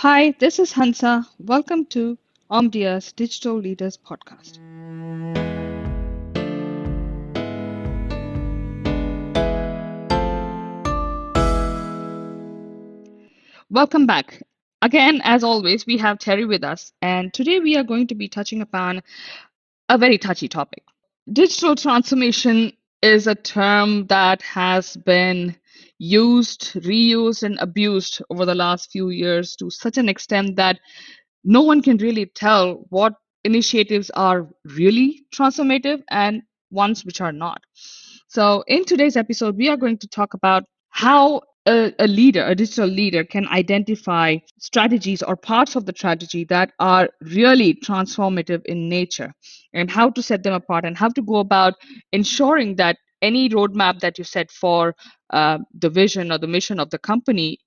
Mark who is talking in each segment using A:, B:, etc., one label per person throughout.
A: Hi, this is Hansa. Welcome to Omdia's Digital Leaders Podcast. Welcome back. Again, as always, we have Terry with us, and today we are going to be touching upon a very touchy topic. Digital transformation is a term that has been used, reused, and abused over the last few years to such an extent that no one can really tell what initiatives are really transformative and ones which are not. So, in today's episode, we are going to talk about how a leader, a digital leader, can identify strategies or parts of the strategy that are really transformative in nature, and how to set them apart, and how to go about ensuring that any roadmap that you set for the vision or the mission of the company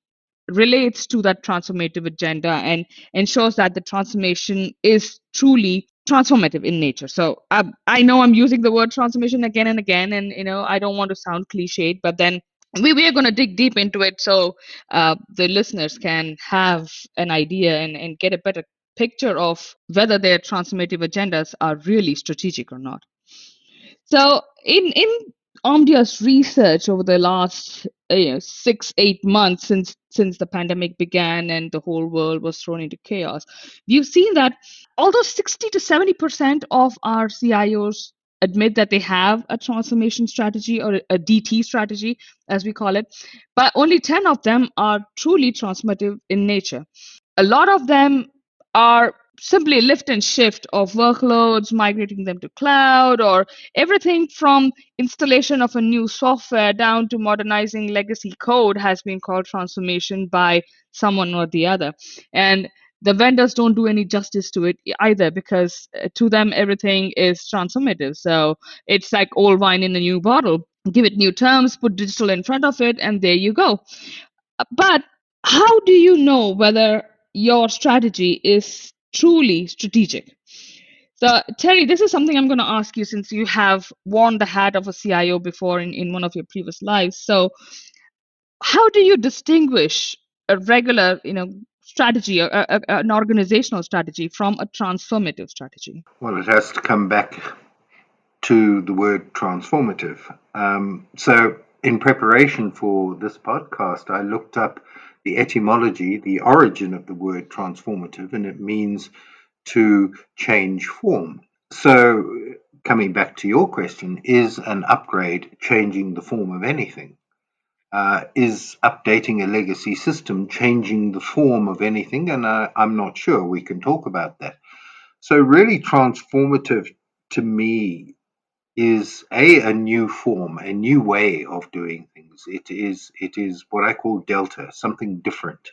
A: relates to that transformative agenda and ensures that the transformation is truly transformative in nature. So I know I'm using the word transformation again and again, and I don't want to sound cliched, but then we are going to dig deep into it so the listeners can have an idea and get a better picture of whether their transformative agendas are really strategic or not. So in Omdia's research over the last 6-8 months since the pandemic began and the whole world was thrown into chaos, we've seen that although 60 to 70% of our CIOs admit that they have a transformation strategy or a DT strategy, as we call it, but only 10 of them are truly transformative in nature. A lot of them are simply lift and shift of workloads, migrating them to cloud, or everything from installation of a new software down to modernizing legacy code has been called transformation by someone or the other. And the vendors don't do any justice to it either, because to them everything is transformative. So it's like old wine in a new bottle. Give it new terms, put digital in front of it, and there you go. But how do you know whether your strategy is truly strategic? So, Terry, this is something I'm going to ask you since you have worn the hat of a CIO before in one of your previous lives. So, how do you distinguish a regular, strategy or an organizational strategy from a transformative strategy?
B: Well, it has to come back to the word transformative. So, in preparation for this podcast, I looked up the etymology, the origin of the word transformative, and it means to change form. So, coming back to your question, is an upgrade changing the form of anything? Is updating a legacy system changing the form of anything? And I'm not sure. We can talk about that. So, really, transformative to me is a new form, a new way of doing things. It is what I call delta, something different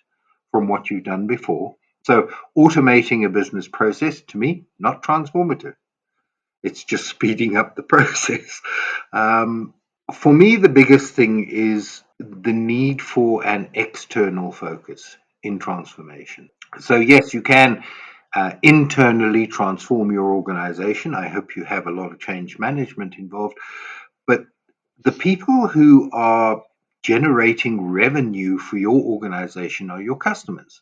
B: from what you've done before. So, automating a business process to me, not transformative. It's just speeding up the process. Um, for me, the biggest thing is the need for an external focus in transformation. So, yes, you can internally transform your organization. I hope you have a lot of change management involved. But the people who are generating revenue for your organization are your customers.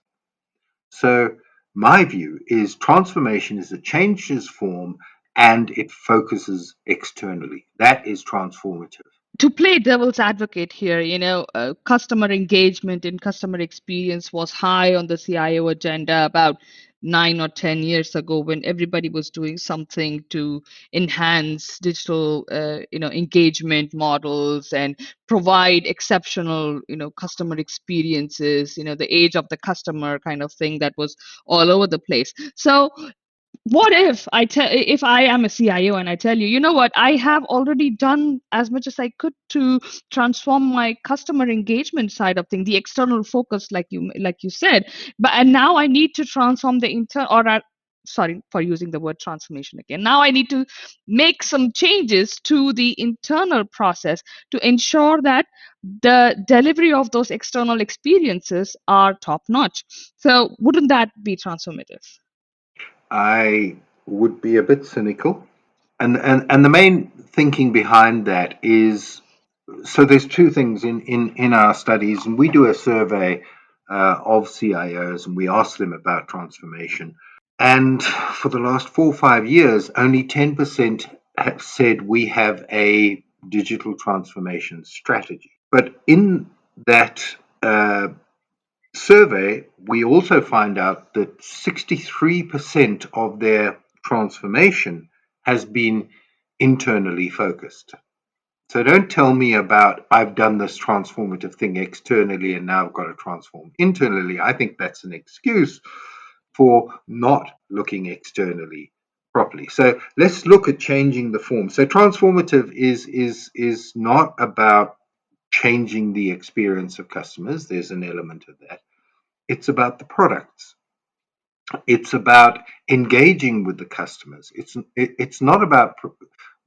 B: So, my view is transformation is it changes form and it focuses externally. That is transformative.
A: To play devil's advocate here, customer engagement and customer experience was high on the CIO agenda about 9 or 10 years ago when everybody was doing something to enhance digital, engagement models and provide exceptional, customer experiences, the age of the customer kind of thing that was all over the place. So what if I am a CIO and I tell you, you know what, I have already done as much as I could to transform my customer engagement side of things, the external focus, like you said, but and now I need to transform the internal, sorry for using the word transformation again. Now I need to make some changes to the internal process to ensure that the delivery of those external experiences are top notch. So wouldn't that be transformative?
B: I would be a bit cynical. And the main thinking behind that is so there's two things in our studies, and we do a survey of CIOs, and we ask them about transformation. And for the last 4 or 5 years, only 10% have said we have a digital transformation strategy. But in that survey, we also find out that 63% of their transformation has been internally focused. So don't tell me about I've done this transformative thing externally and now I've got to transform internally. I think that's an excuse for not looking externally properly. So let's look at changing the form. So transformative is not about changing the experience of customers. There's an element of that. It's about the products. It's about engaging with the customers. It's not about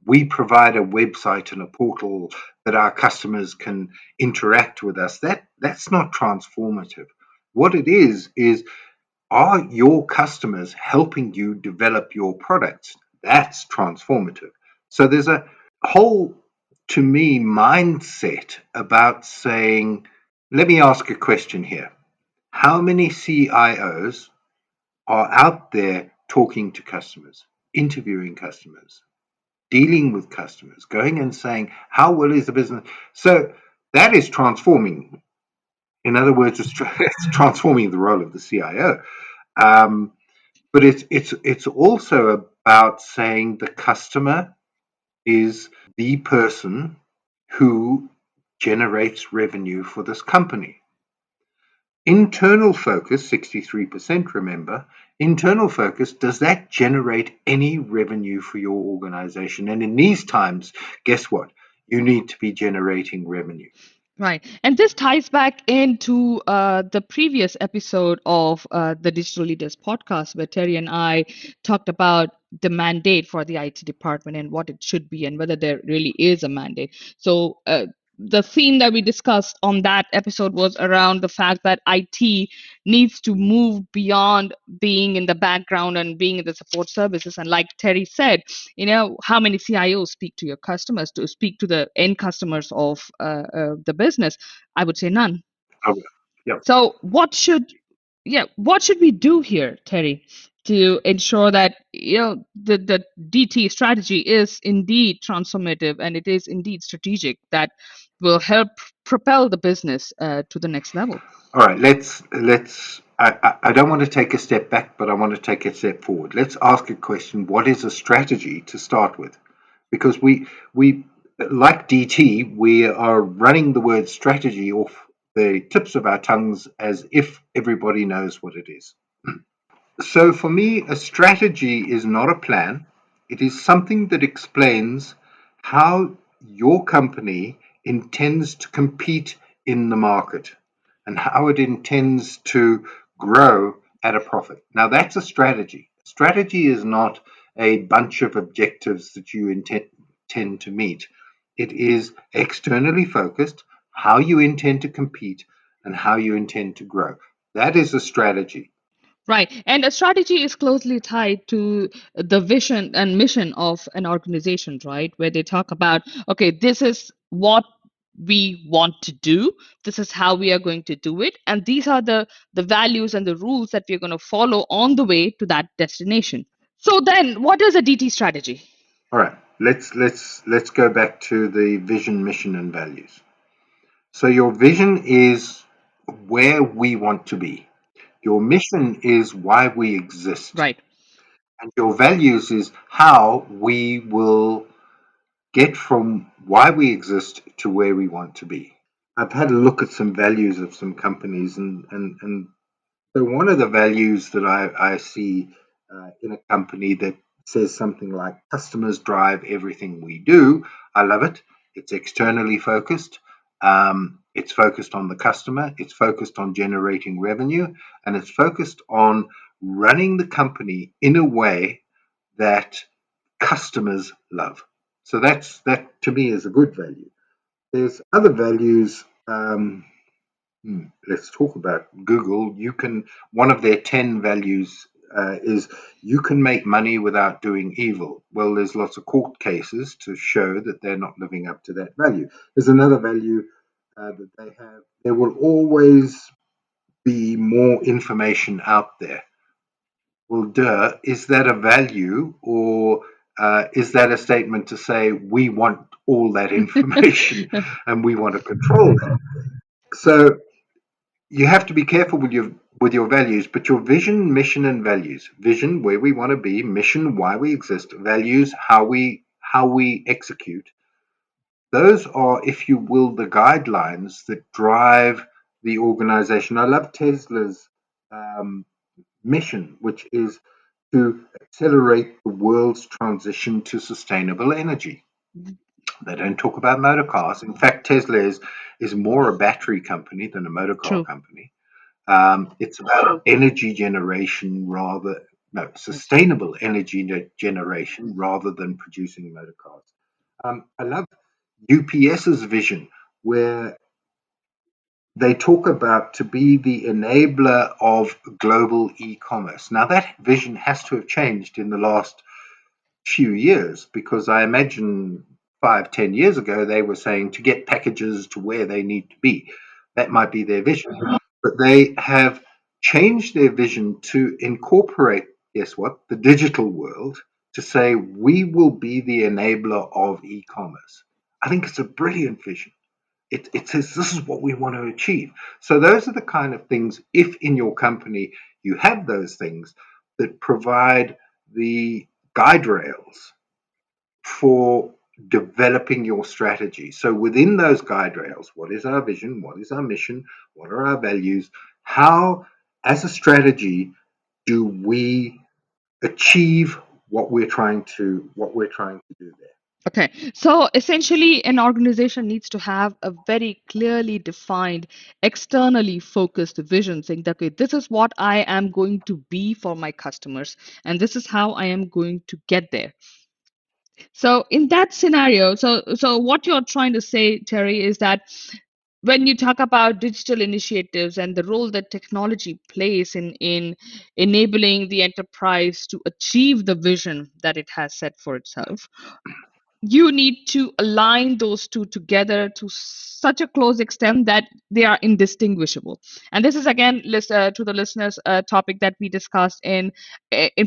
B: we provide a website and a portal that our customers can interact with us. That's not transformative. What it is are your customers helping you develop your products? That's transformative. So there's a whole, to me, mindset about saying, let me ask a question here. How many CIOs are out there talking to customers, interviewing customers, dealing with customers, going and saying, how well is the business? So that is transforming. In other words, it's transforming the role of the CIO. Um, but it's also about saying the customer is the person who generates revenue for this company. Internal focus, 63%, remember, internal focus, does that generate any revenue for your organization? And in these times, guess what? You need to be generating revenue.
A: Right. And this ties back into the previous episode of the Digital Leaders podcast, where Terry and I talked about the mandate for the IT department and what it should be and whether there really is a mandate. So, the theme that we discussed on that episode was around the fact that IT needs to move beyond being in the background and being in the support services. And like Terry said, how many CIOs speak to your customers, to speak to the end customers of the business? I would say none.
B: Oh, yeah.
A: So what should we do here, Terry, to ensure that the DT strategy is indeed transformative and it is indeed strategic that will help propel the business to the next level?
B: All right, let's. I don't want to take a step back, but I want to take a step forward. Let's ask a question. What is a strategy to start with? Because we like DT, we are running the word strategy off the tips of our tongues as if everybody knows what it is. So for me, a strategy is not a plan. It is something that explains how your company intends to compete in the market and how it intends to grow at a profit. Now, that's a strategy. Strategy is not a bunch of objectives that you intend to meet. It is externally focused, how you intend to compete and how you intend to grow. That is a strategy.
A: Right. And a strategy is closely tied to the vision and mission of an organization, right? Where they talk about, okay, this is what we want to do. This is how we are going to do it. And these are the values and the rules that we're going to follow on the way to that destination. So then what is a DT strategy?
B: All right, let's go back to the vision, mission, and values. So your vision is where we want to be. Your mission is why we exist,
A: Right.
B: and your values is how we will get from why we exist to where we want to be. I've had a look at some values of some companies, and so one of the values that I see in a company that says something like customers drive everything we do. I love it. It's externally focused. It's focused on the customer. It's focused on generating revenue, and it's focused on running the company in a way that customers love. So that to me is a good value. There's other values. Let's talk about Google. One of their 10 values is you can make money without doing evil. Well, there's lots of court cases to show that they're not living up to that value. There's another value that they have. There will always be more information out there. Well, duh, is that a value, or is that a statement to say we want all that information and we want to control that? So you have to be careful with your values, but your vision, mission, and values. Vision, where we want to be; mission, why we exist; values, how we execute. Those are, if you will, the guidelines that drive the organization. I love Tesla's um, mission, which is to accelerate the world's transition to sustainable energy. They don't talk about motor cars. In fact, Tesla is more a battery company than a motor car
A: True.
B: company. It's about energy generation rather, no,
A: Yes.
B: sustainable energy generation rather than producing motor cars. I love UPS's vision, where they talk about to be the enabler of global e-commerce. Now, that vision has to have changed in the last few years, because I imagine 5, 10 years ago they were saying to get packages to where they need to be. That might be their vision, but they have changed their vision to incorporate, guess what, the digital world, to say we will be the enabler of e-commerce. I think it's a brilliant vision. It says this is what we want to achieve. So those are the kind of things, if in your company you have those things, that provide the guide rails for developing your strategy. So within those guide rails, what is our vision? What is our mission? What are our values? How, as a strategy, do we achieve what we're trying to do there?
A: Okay, so essentially, an organization needs to have a very clearly defined, externally focused vision, saying that, okay, this is what I am going to be for my customers, and this is how I am going to get there. So, in that scenario, so what you're trying to say, Terry, is that when you talk about digital initiatives and the role that technology plays in enabling the enterprise to achieve the vision that it has set for itself, you need to align those two together to such a close extent that they are indistinguishable. And this is again to the listeners a topic that we discussed in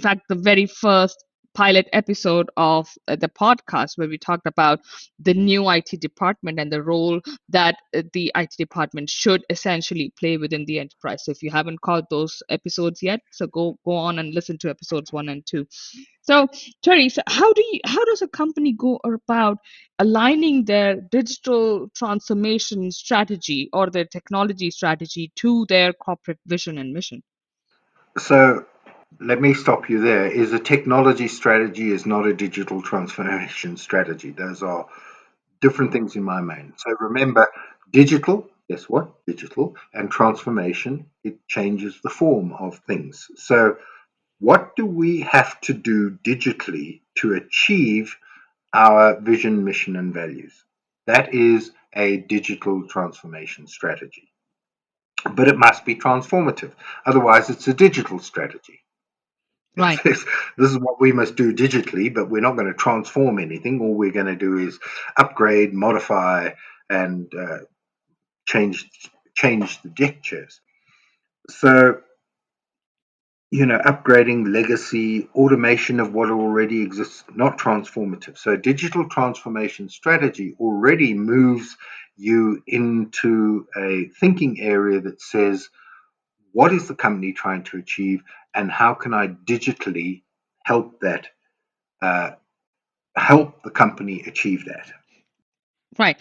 A: fact, the very first pilot episode of the podcast, where we talked about the new IT department and the role that the IT department should essentially play within the enterprise. So if you haven't caught those episodes yet, so go on and listen to episodes 1 and 2. So, Terry, so how does a company go about aligning their digital transformation strategy or their technology strategy to their corporate vision and mission?
B: So let me stop you there. Is a technology strategy is not a digital transformation strategy. Those are different things in my mind. So remember, digital, guess what? Digital and transformation, it changes the form of things. So what do we have to do digitally to achieve our vision, mission, and values? That is a digital transformation strategy. But it must be transformative. Otherwise, it's a digital strategy.
A: Right.
B: This is what we must do digitally, but we're not going to transform anything. All we're going to do is upgrade, modify, and change change the gestures. So, upgrading legacy, automation of what already exists, not transformative. So digital transformation strategy already moves you into a thinking area that says, what is the company trying to achieve, and how can I digitally help that help the company achieve that?
A: Right.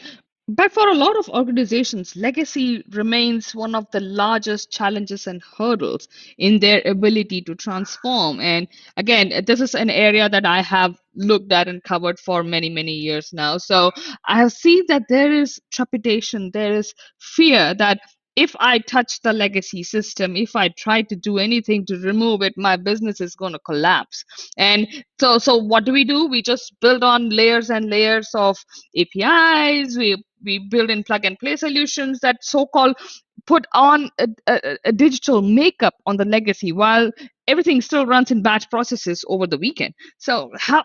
A: But for a lot of organizations, legacy remains one of the largest challenges and hurdles in their ability to transform. And again, this is an area that I have looked at and covered for many, many years now. So I have seen that there is trepidation, there is fear that if I touch the legacy system, if I try to do anything to remove it, my business is going to collapse. And so what do? We just build on layers and layers of APIs. We build in plug and play solutions that so-called put on a digital makeup on the legacy while everything still runs in batch processes over the weekend. So how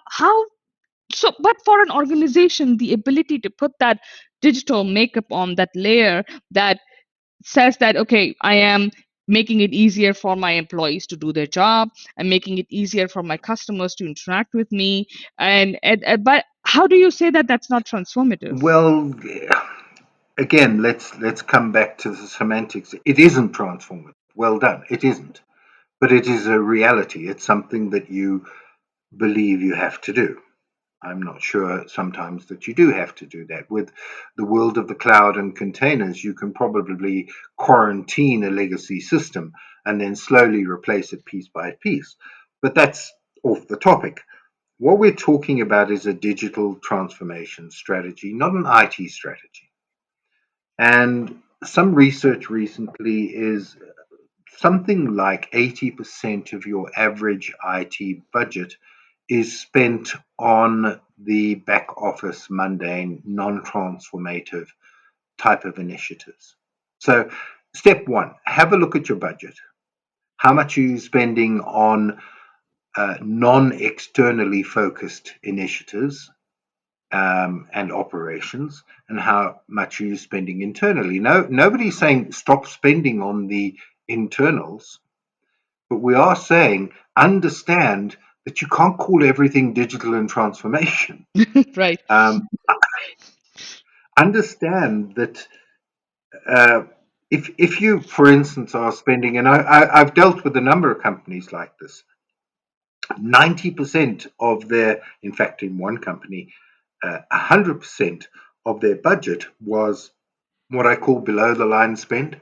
A: so but for an organization, the ability to put that digital makeup on that layer that says that, okay, I am making it easier for my employees to do their job and making it easier for my customers to interact with me. But how do you say that that's not transformative?
B: Well, again, let's come back to the semantics. It isn't transformative. Well done. It isn't. But it is a reality. It's something that you believe you have to do. I'm not sure sometimes that you do have to do that. With the world of the cloud and containers, you can probably quarantine a legacy system and then slowly replace it piece by piece. But that's off the topic. What we're talking about is a digital transformation strategy, not an IT strategy. And some research recently is something like 80% of your average IT budget is spent on the back office, mundane, non transformative type of initiatives. So, step one, have a look at your budget. How much are you spending on non externally focused initiatives and operations, and how much are you spending internally? No, nobody's saying stop spending on the internals, but we are saying understand that you can't call everything digital and transformation.
A: Right.
B: Um, understand that uh, if you, for instance, are spending, and I've dealt with a number of companies like this, 90% of their, in fact, in one company, 100% of their budget was what I call below the line spend.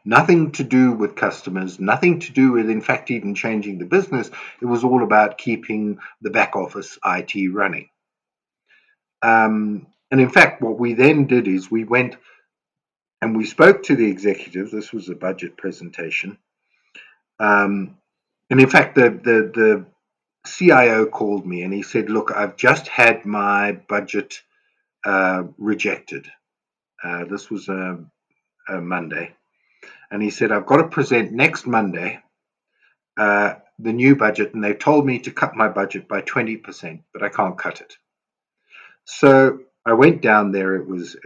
B: Nothing to do with customers, nothing to do with, in fact, even changing the business. It was all about keeping the back office IT running. And in fact, what we then did is we went and we spoke to the executives. This was a budget presentation. Um, and in fact, the CIO called me and he said, "Look, I've just had my budget rejected." This was a Monday. And he said, "I've got to present next Monday the new budget, and they told me to cut my budget by 20%, but I can't cut it." So I went down there. It was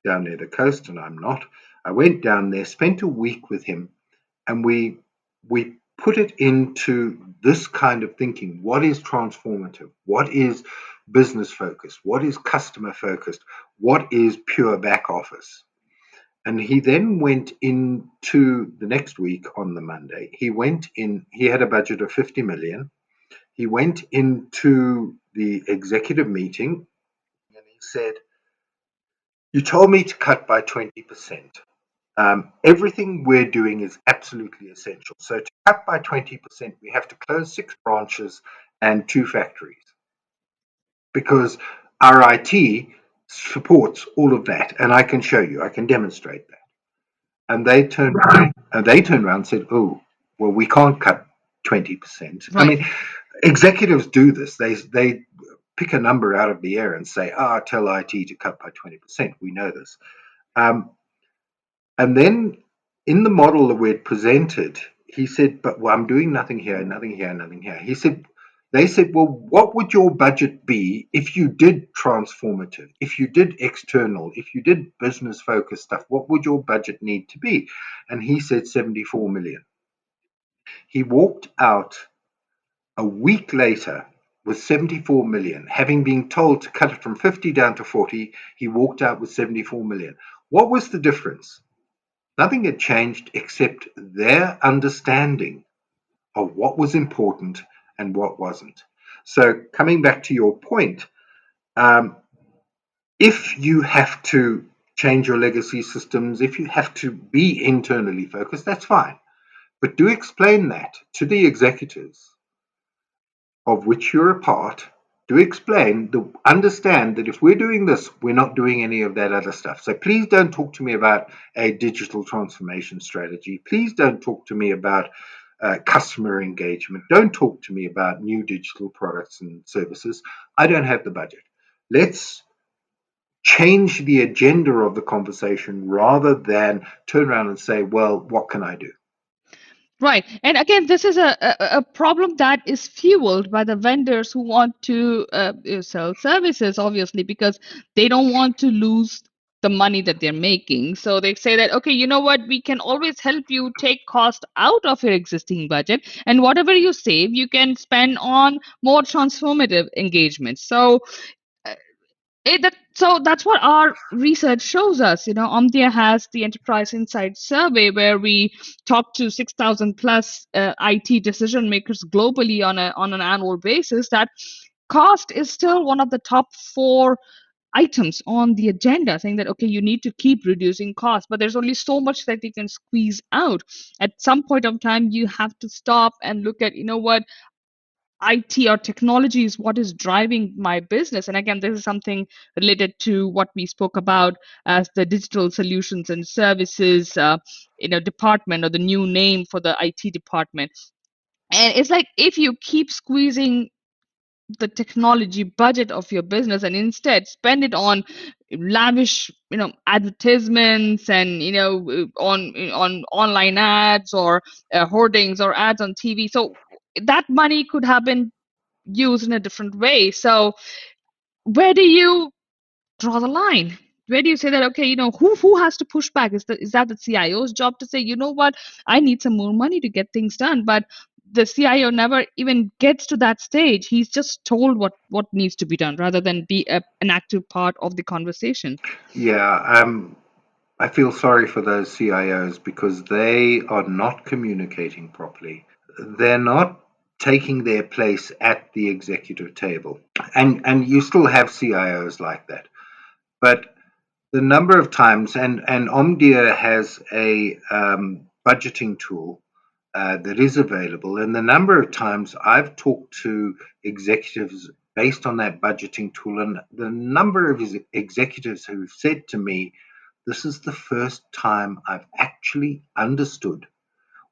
B: down near the coast, and I'm not. I went down there, spent a week with him, and we put it into this kind of thinking. What is transformative? What is business focused? What is customer focused? What is pure back office? And he then went into the next week on the Monday. He went in, he had a budget of 50 million. He went into the executive meeting and he said, "You told me to cut by 20%. Everything we're doing is absolutely essential. So to cut by 20%, we have to close 6 branches and 2 factories because our IT supports all of that. And I can show you, I can demonstrate that." And they turned around and said, "Oh, well, we can't cut 20%." I
A: Right.
B: mean, executives do this. They pick a number out of the air and say, tell IT to cut by 20%. We know this. Um, and then in the model that we'd presented, he said, "But well, I'm doing nothing here, nothing here, nothing here." He said, they said, "Well, what would your budget be if you did transformative, if you did external, if you did business focused stuff? What would your budget need to be?" And he said 74 million. He walked out a week later with 74 million, having been told to cut it from 50 down to 40. He walked out with 74 million. What was the difference? Nothing had changed except their understanding of what was important and what wasn't. So, coming back to your point, um, if you have to change your legacy systems, if you have to be internally focused, that's fine. But do explain that to the executives of which you're a part. Do explain, understand that if we're doing this, we're not doing any of that other stuff. So please don't talk to me about a digital transformation strategy. Please don't talk to me about customer engagement. Don't talk to me about new digital products and services. I don't have the budget. Let's change the agenda of the conversation rather than turn around and say, "Well, what can I do?"
A: Right. And again, this is a problem that is fueled by the vendors who want to sell services, obviously, because they don't want to lose. the money that they're making. So they say that, okay, you know what, we can always help you take cost out of your existing budget, and whatever you save, you can spend on more transformative engagements. So so that's what our research shows us. Omdia has the Enterprise Insight Survey where we talk to 6,000 plus IT decision makers globally on an annual basis. That cost is still one of the top four items on the agenda, saying that, okay, you need to keep reducing costs, but there's only so much that you can squeeze out. At some point of time, you have to stop and look at, what IT or technology is what is driving my business. And again, this is something related to what we spoke about as the digital solutions and services, department, or the new name for the IT department. And it's like, if you keep squeezing the technology budget of your business and instead spend it on lavish, advertisements, and on online ads, or hoardings, or ads on TV, so that money could have been used in a different way. So where do you draw the line? Where do you say that, okay, who has to push back? Is that the CIO's job to say, you know what, I need some more money to get things done? But the CIO never even gets to that stage. He's just told what needs to be done rather than be an active part of the conversation.
B: Yeah, I feel sorry for those CIOs because they are not communicating properly. They're not taking their place at the executive table. And you still have CIOs like that. But the number of times, and Omdia has a budgeting tool that is available, and the number of times I've talked to executives based on that budgeting tool, and the number of executives who've said to me, this is the first time I've actually understood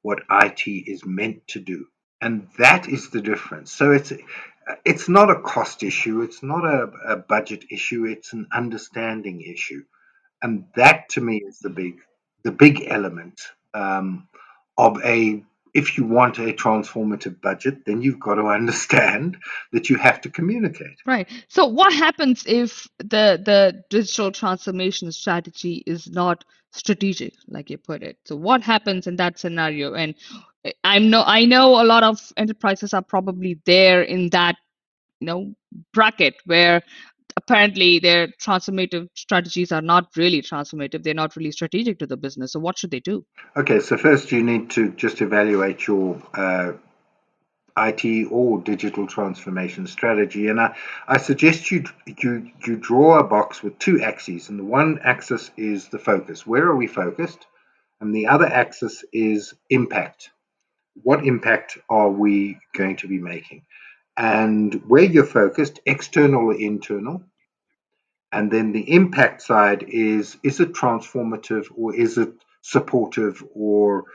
B: what IT is meant to do. And that is the difference. So it's not a cost issue, it's not a budget issue, it's an understanding issue. And that to me is the big element of a if you want a transformative budget, then you've got to understand that you have to communicate.
A: Right. So what happens if the digital transformation strategy is not strategic, like you put it? So what happens in that scenario? And I know a lot of enterprises are probably there in that, you know, bracket where apparently their transformative strategies are not really transformative. They're not really strategic to the business. So what should they do?
B: Okay, so first you need to just evaluate your IT or digital transformation strategy. And I suggest you draw a box with two axes. And the one axis is the focus. Where are we focused? And the other axis is impact. What impact are we going to be making? And where you're focused, external or internal. And then the impact side is it transformative or is it supportive or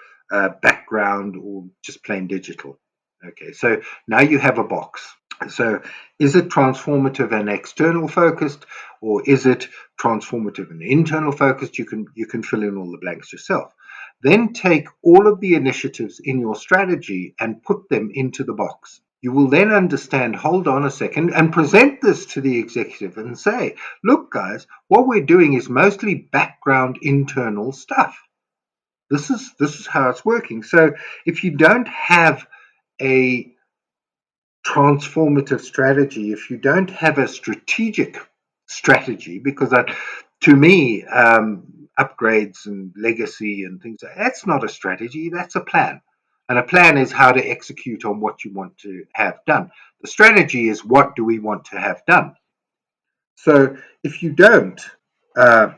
B: background or just plain digital? Okay, so now you have a box. So is it transformative and external focused, or is it transformative and internal focused? You can fill in all the blanks yourself. Then take all of the initiatives in your strategy and put them into the box. You will then understand, hold on a second, and present this to the executive and say, look, guys, what we're doing is mostly background internal stuff. This is how it's working. So if you don't have a transformative strategy, if you don't have a strategic strategy, because to me, upgrades and legacy and things, that's not a strategy, that's a plan. And a plan is how to execute on what you want to have done. The strategy is what do we want to have done. So if you don't uh,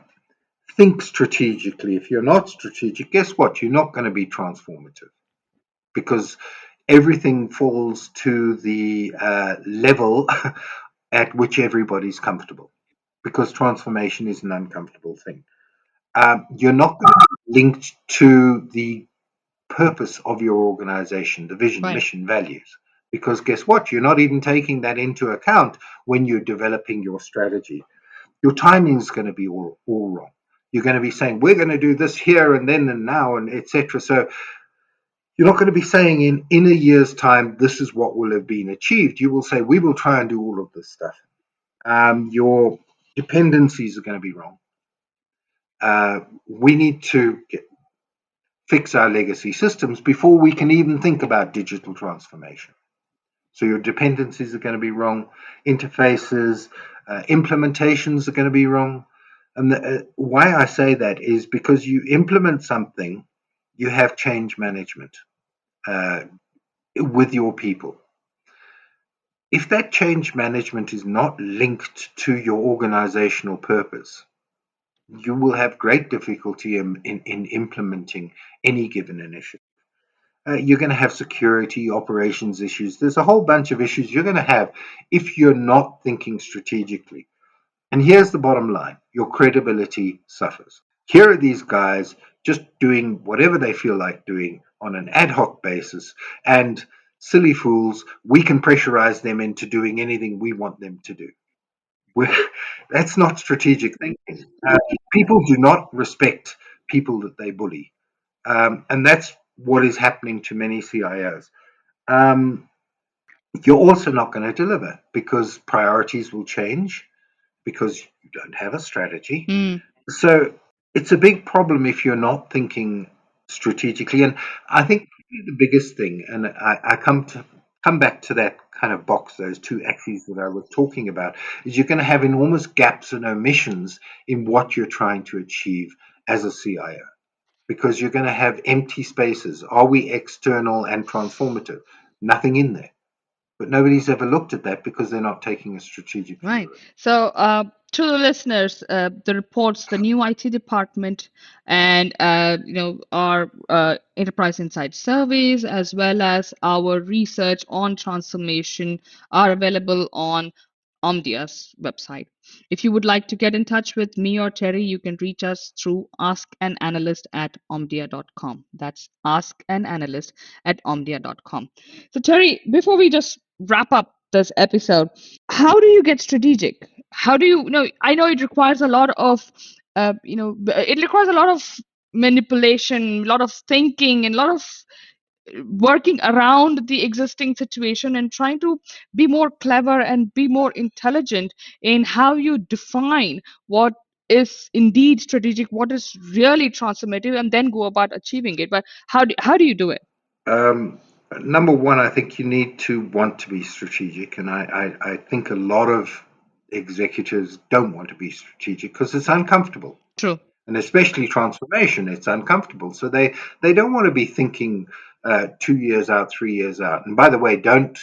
B: think strategically, if you're not strategic, guess what? You're not going to be transformative because everything falls to the level at which everybody's comfortable because transformation is an uncomfortable thing. You're not going to be linked to the purpose of your organization, the vision,
A: Right.
B: mission, values. Because guess what? You're not even taking that into account when you're developing your strategy. Your timing is going to be all wrong. You're going to be saying, we're going to do this here and then and now and etc. So you're not going to be saying in a year's time, this is what will have been achieved. You will say, we will try and do all of this stuff. Your dependencies are going to be wrong. We need to fix our legacy systems before we can even think about digital transformation. So your dependencies are going to be wrong, interfaces, implementations are going to be wrong. And why I say that is because you implement something, you have change management uh, with your people. If that change management is not linked to your organizational purpose, you will have great difficulty in implementing any given initiative. You're going to have security operations issues. There's a whole bunch of issues you're going to have if you're not thinking strategically. And here's the bottom line: your credibility suffers. Here are these guys just doing whatever they feel like doing on an ad hoc basis. And silly fools, we can pressurize them into doing anything we want them to do. We're, that's not strategic thinking. People do not respect people that they bully. And that's what is happening to many CIOs. Um, you're also not going to deliver because priorities will change because you don't have a strategy.
A: Mm,
B: So it's a big problem if you're not thinking strategically. And I think the biggest thing, and I come back to that kind of box, those two axes that I was talking about, is you're going to have enormous gaps and omissions in what you're trying to achieve as a CIO because you're going to have empty spaces. Are we external and transformative? Nothing in there. But nobody's ever looked at that because they're not taking a strategic view
A: right.
B: of it.
A: So, to the listeners, the reports, the new IT department, and our enterprise insight surveys, as well as our research on transformation, are available on Omdia's website. If you would like to get in touch with me or Terry, you can reach us through askananalyst@omdia.com. That's askananalyst@omdia.com. So, Terry, before we just wrap up this episode, how do you get strategic? How do you know? I know it requires a lot of, it requires a lot of manipulation, a lot of thinking, and a lot of working around the existing situation and trying to be more clever and be more intelligent in how you define what is indeed strategic, what is really transformative, and then go about achieving it. But how do you do it?
B: Um, Number one, I think you need to want to be strategic, and I think a lot of executives don't want to be strategic because it's uncomfortable,
A: True.
B: and especially transformation, it's uncomfortable. So they don't want to be thinking 2 years out, 3 years out. And by the way, don't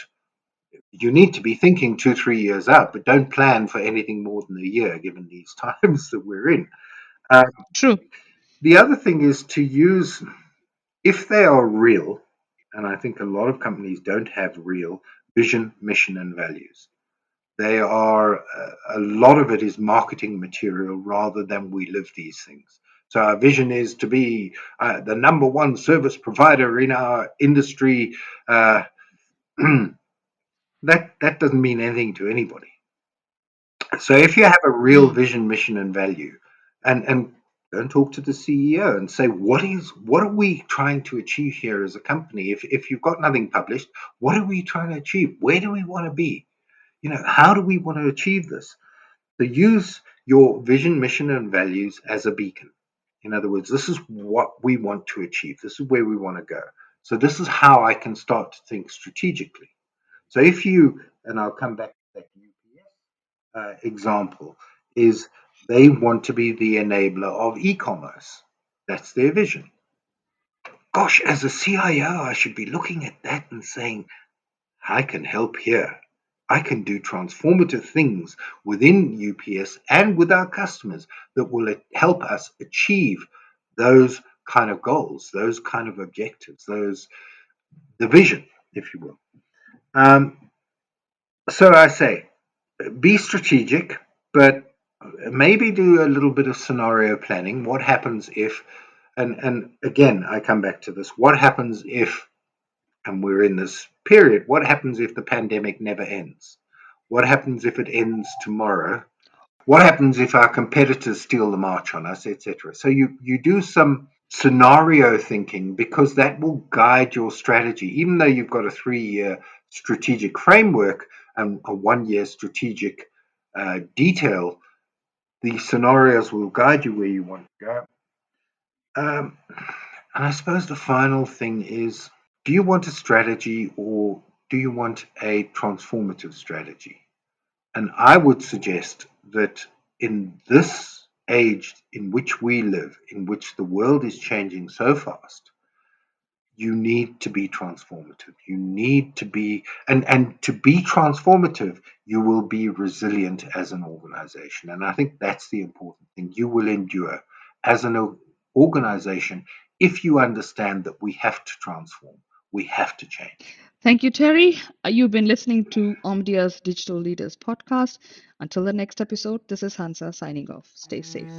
B: you need to be thinking 2, 3 years out, but don't plan for anything more than a year, given these times that we're in. Uh,
A: True.
B: the other thing is to use, if they are real, and I think a lot of companies don't have real vision, mission, and values. They are, a lot of it is marketing material rather than we live these things. So our vision is to be the number one service provider in our industry. Uh, that doesn't mean anything to anybody. So if you have a real
A: Mm,
B: vision, mission, and value, and go and talk to the CEO and say what are we trying to achieve here as a company? If you've got nothing published, what are we trying to achieve? Where do we want to be? How do we want to achieve this? So use your vision, mission, and values as a beacon. In other words, this is what we want to achieve. This is where we want to go. So this is how I can start to think strategically. So if you, and I'll come back to that UPS example, is they want to be the enabler of e-commerce. That's their vision. Gosh, as a CIO, I should be looking at that and saying, I can help here. I can do transformative things within UPS and with our customers that will help us achieve those kind of goals, those kind of objectives, those the vision, if you will. Um, so I say, be strategic, but maybe do a little bit of scenario planning. What happens if, and again, I come back to this. What happens if, and we're in this period, what happens if the pandemic never ends? What happens if it ends tomorrow? What happens if our competitors steal the march on us, etc.? So you do some scenario thinking because that will guide your strategy. Even though you've got a 3 year strategic framework and a 1 year strategic detail, The scenarios will guide you where you want to go. Um, and I suppose the final thing is, do you want a strategy or do you want a transformative strategy? And I would suggest that in this age in which we live, in which the world is changing so fast, you need to be transformative. You need to be, and to be transformative, you will be resilient as an organization. And I think that's the important thing. You will endure as an organization if you understand that we have to transform, we have to change.
A: Thank you, Terry. You've been listening to Omdia's Digital Leaders podcast. Until the next episode, this is Hansa signing off. Stay safe.